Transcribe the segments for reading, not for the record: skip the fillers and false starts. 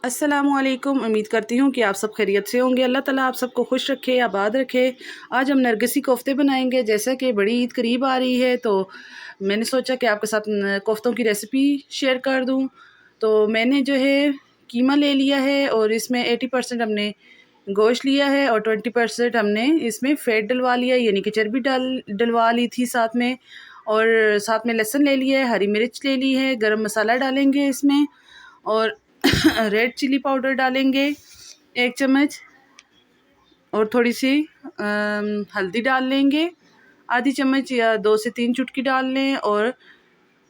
अस्सलामुअलैकुम। उम्मीद करती हूँ कि आप सब खैरियत से होंगे। अल्लाह ताला आप सबको खुश रखे, आबाद रखे। आज हम नरगिसी कोफ्ते बनाएंगे। जैसा कि बड़ी ईद करीब आ रही है तो मैंने सोचा कि आपके साथ कोफ्तों की रेसिपी शेयर कर दूँ। तो मैंने जो है कीमा ले लिया है और इसमें 80% हमने गोश्त लिया है और 20% हमने इसमें फ़ैट डलवा लिया, यानी कि चर्बी डलवा ली थी साथ में। और साथ में लहसुन ले लिया है, हरी मिर्च ले ली है, गरम मसाला डालेंगे इसमें और रेड चिली पाउडर डालेंगे 1 चम्मच और थोड़ी सी हल्दी डाल लेंगे आधी चम्मच या 2 से 3 चुटकी डाल लें और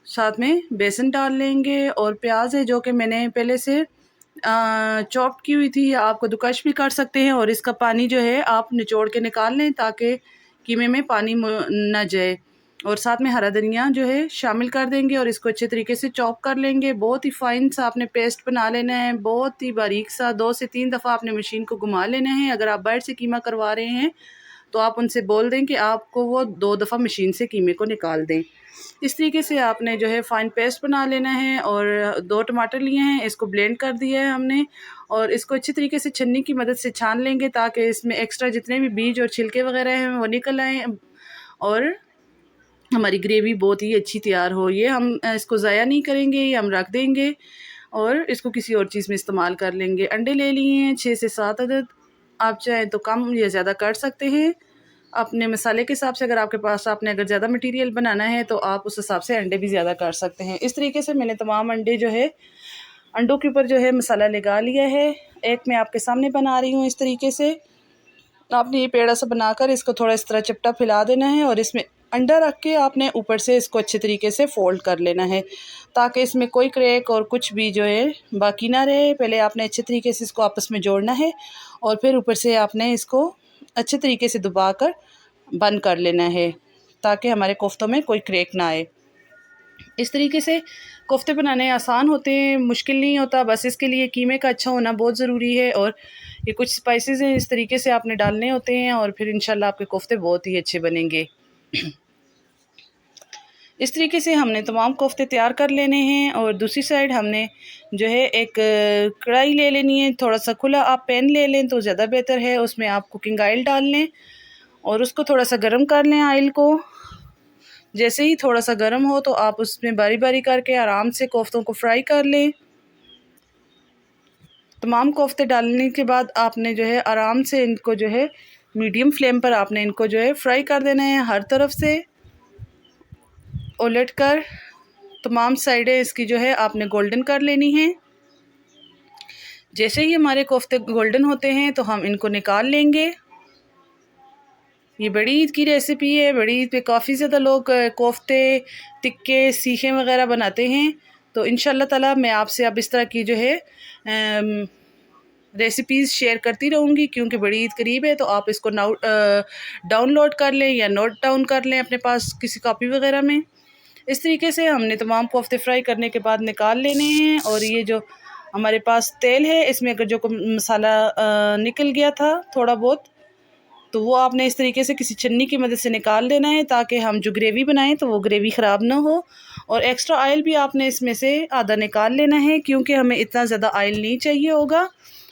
साथ में बेसन डाल लेंगे और प्याज है जो कि मैंने पहले से चॉप की हुई थी, या आप कद्दूकश भी कर सकते हैं। और इसका पानी जो है आप निचोड़ के निकाल लें ताकि कीमे में पानी ना जाए। और साथ में हरा धनिया जो है शामिल कर देंगे और इसको अच्छे तरीके से चॉप कर लेंगे। बहुत ही फाइन सा आपने पेस्ट बना लेना है, बहुत ही बारीक सा। 2 से 3 दफ़ा आपने मशीन को घुमा लेना है। अगर आप बाहर से कीमा करवा रहे हैं तो आप उनसे बोल दें कि आपको वो 2 दफ़ा मशीन से कीमे को निकाल दें। इस तरीके से आपने जो है फ़ाइन पेस्ट बना लेना है। और 2 टमाटर लिए हैं, इसको ब्लेंड कर दिया है हमने और इसको अच्छी तरीके से छन्नी की मदद से छान लेंगे ताकि इसमें एक्स्ट्रा जितने भी बीज और छिलके वगैरह हैं वो निकल आएँ और हमारी ग्रेवी बहुत ही अच्छी तैयार हो। ये हम इसको ज़ाया नहीं करेंगे, ये हम रख देंगे और इसको किसी और चीज़ में इस्तेमाल कर लेंगे। अंडे ले लिए हैं 6 से 7 अदद, आप चाहें तो कम या ज़्यादा कर सकते हैं अपने मसाले के हिसाब से। अगर आपके पास आपने अगर ज़्यादा मटीरियल बनाना है तो आप उस हिसाब से अंडे भी ज़्यादा कर सकते हैं। इस तरीके से मैंने तमाम अंडे जो है अंडों के ऊपर जो है मसाला लगा लिया है। एक मैं आपके सामने बना रही हूँ। इस तरीके से आपने ये पेड़ा सा बनाकर इसको थोड़ा इस तरह चिपटा फैला देना है और इसमें अंडा रख के आपने ऊपर से इसको अच्छे तरीके से फ़ोल्ड कर लेना है ताकि इसमें कोई क्रैक और कुछ भी जो है बाकी ना रहे। पहले आपने अच्छे तरीके से इसको आपस में जोड़ना है और फिर ऊपर से आपने इसको अच्छे तरीके से दबा कर बंद कर लेना है ताकि हमारे कोफ्तों में कोई क्रैक ना आए। इस तरीके से कोफ्ते बनाने आसान होते हैं, मुश्किल नहीं होता। बस इसके लिए कीमे का अच्छा होना बहुत ज़रूरी है और ये कुछ स्पाइसेस हैं इस तरीके से आपने डालने होते हैं और फिर इंशाल्लाह आपके कोफ्ते बहुत ही अच्छे बनेंगे। इस तरीके से हमने तमाम कोफ्ते तैयार कर लेने हैं। और दूसरी साइड हमने जो है एक कढ़ाई ले लेनी है। थोड़ा सा खुला आप पैन ले लें तो ज़्यादा बेहतर है। उसमें आप कुकिंग ऑयल डाल लें और उसको थोड़ा सा गर्म कर लें ऑयल को। जैसे ही थोड़ा सा गर्म हो तो आप उसमें बारी बारी करके आराम से कोफ्तों को फ्राई कर लें। तमाम कोफ्ते डालने के बाद आपने जो है आराम से इनको जो है मीडियम फ्लेम पर आपने इनको जो है फ्राई कर देना है, हर तरफ से उलट कर तमाम साइडें इसकी जो है आपने गोल्डन कर लेनी है। जैसे ही हमारे कोफ्ते गोल्डन होते हैं तो हम इनको निकाल लेंगे। ये बड़ी ईद की रेसिपी है। बड़ी ईद पे काफ़ी ज़्यादा लोग कोफ्ते, टिक्के, सीखे वगैरह बनाते हैं। तो इंशाल्लाह ताला मैं आपसे अब इस तरह की जो है रेसिपीज़ शेयर करती रहूँगी क्योंकि बड़ी ईद करीब है। तो आप इसको डाउनलोड कर लें या नोट डाउन कर लें अपने पास किसी कॉपी वगैरह में। इस तरीके से हमने तमाम कोफ्ते फ्राई करने के बाद निकाल लेने हैं। और ये जो हमारे पास तेल है इसमें अगर जो मसाला निकल गया था थोड़ा बहुत तो वो आपने इस तरीके से किसी छन्नी की मदद से निकाल देना है ताकि हम जो ग्रेवी बनाएं तो वो ग्रेवी ख़राब ना हो। और एक्स्ट्रा ऑयल भी आपने इसमें से आधा निकाल लेना है क्योंकि हमें इतना ज़्यादा ऑयल नहीं चाहिए होगा।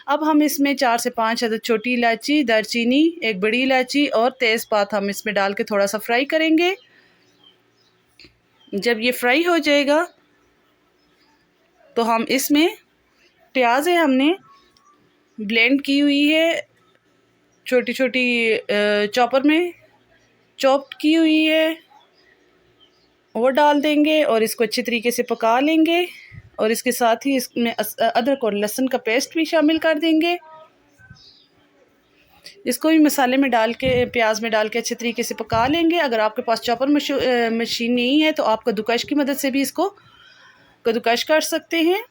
अब हम इसमें 4 से 5 अदद छोटी इलायची, दालचीनी, एक बड़ी इलायची और तेज़पात हम इसमें डाल के थोड़ा सा फ्राई करेंगे। जब ये फ्राई हो जाएगा तो हम इसमें प्याज है हमने ब्लेंड की हुई है, छोटी छोटी चॉपर में चॉप की हुई है, वो डाल देंगे और इसको अच्छे तरीके से पका लेंगे। और इसके साथ ही इसमें अदरक और लहसुन का पेस्ट भी शामिल कर देंगे। इसको भी मसाले में डाल के, प्याज में डाल के अच्छे तरीके से पका लेंगे। अगर आपके पास चॉपर मशीन नहीं है तो आप कद्दूकश की मदद से भी इसको कद्दूकश कर सकते हैं।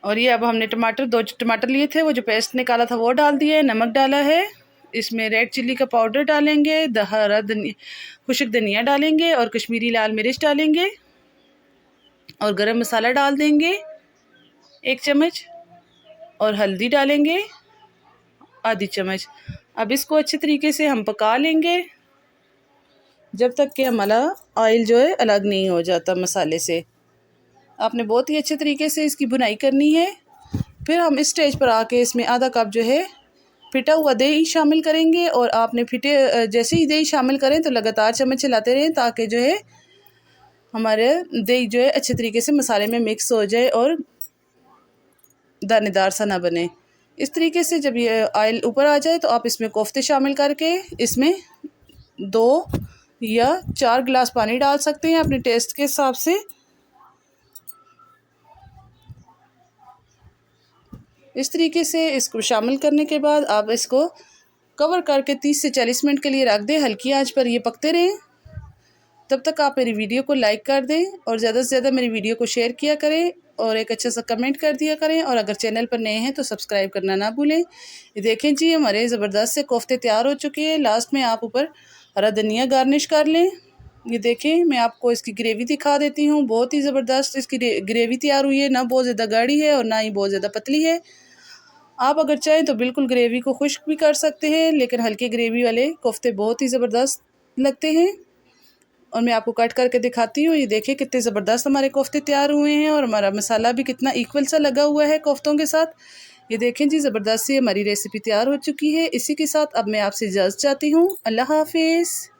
और ये अब हमने टमाटर, 2 टमाटर लिए थे, वो जो पेस्ट निकाला था वो डाल दिया है, नमक डाला है, इसमें रेड चिल्ली का पाउडर डालेंगे, हरा धनिया, खुश्क धनिया डालेंगे और कश्मीरी लाल मिर्च डालेंगे और गरम मसाला डाल देंगे 1 चम्मच और हल्दी डालेंगे आधी चम्मच। अब इसको अच्छे तरीके से हम पका लेंगे जब तक कि हमारा ऑयल जो है अलग नहीं हो जाता मसाले से। आपने बहुत ही अच्छे तरीके से इसकी भुनाई करनी है फिर हम इस स्टेज पर आके इसमें आधा कप जो है फिटा हुआ दही शामिल करेंगे। और आपने जैसे ही दही शामिल करें तो लगातार चम्मच चलाते रहें ताकि जो है हमारे दही जो है अच्छे तरीके से मसाले में मिक्स हो जाए और दानेदार सा ना बने। इस तरीके से जब ये ऑयल ऊपर आ जाए तो आप इसमें कोफ्ते शामिल करके इसमें 2 या 4 गिलास पानी डाल सकते हैं अपने टेस्ट के हिसाब से। इस तरीके से इसको शामिल करने के बाद आप इसको कवर करके 30 से 40 मिनट के लिए रख दें। हल्की आंच पर ये पकते रहें। तब तक आप मेरी वीडियो को लाइक कर दें और ज़्यादा से ज़्यादा मेरी वीडियो को शेयर किया करें और एक अच्छा सा कमेंट कर दिया करें। और अगर चैनल पर नए हैं तो सब्सक्राइब करना ना भूलें। ये देखें जी हमारे ज़बरदस्त से कोफ्ते तैयार हो चुके हैं। लास्ट में आप ऊपर हरा धनिया गार्निश कर लें। ये देखें मैं आपको इसकी ग्रेवी दिखा देती हूँ। बहुत ही ज़बरदस्त इसकी ग्रेवी तैयार हुई है, ना बहुत ज़्यादा गाढ़ी है और ना ही बहुत ज़्यादा पतली है। आप अगर चाहें तो बिल्कुल ग्रेवी को खुश्क भी कर सकते हैं, लेकिन हल्के ग्रेवी वाले कोफ्ते बहुत ही ज़बरदस्त लगते हैं। और मैं आपको कट करके दिखाती हूँ। ये देखिए कितने ज़बरदस्त हमारे कोफ्ते तैयार हुए हैं और हमारा मसाला भी कितना इक्वल सा लगा हुआ है कोफ्तों के साथ। ये देखें जी ज़बरदस्त सी हमारी रेसिपी तैयार हो चुकी है। इसी के साथ अब मैं आपसे इजाज़त चाहती हूँ। अल्लाह हाफिज़।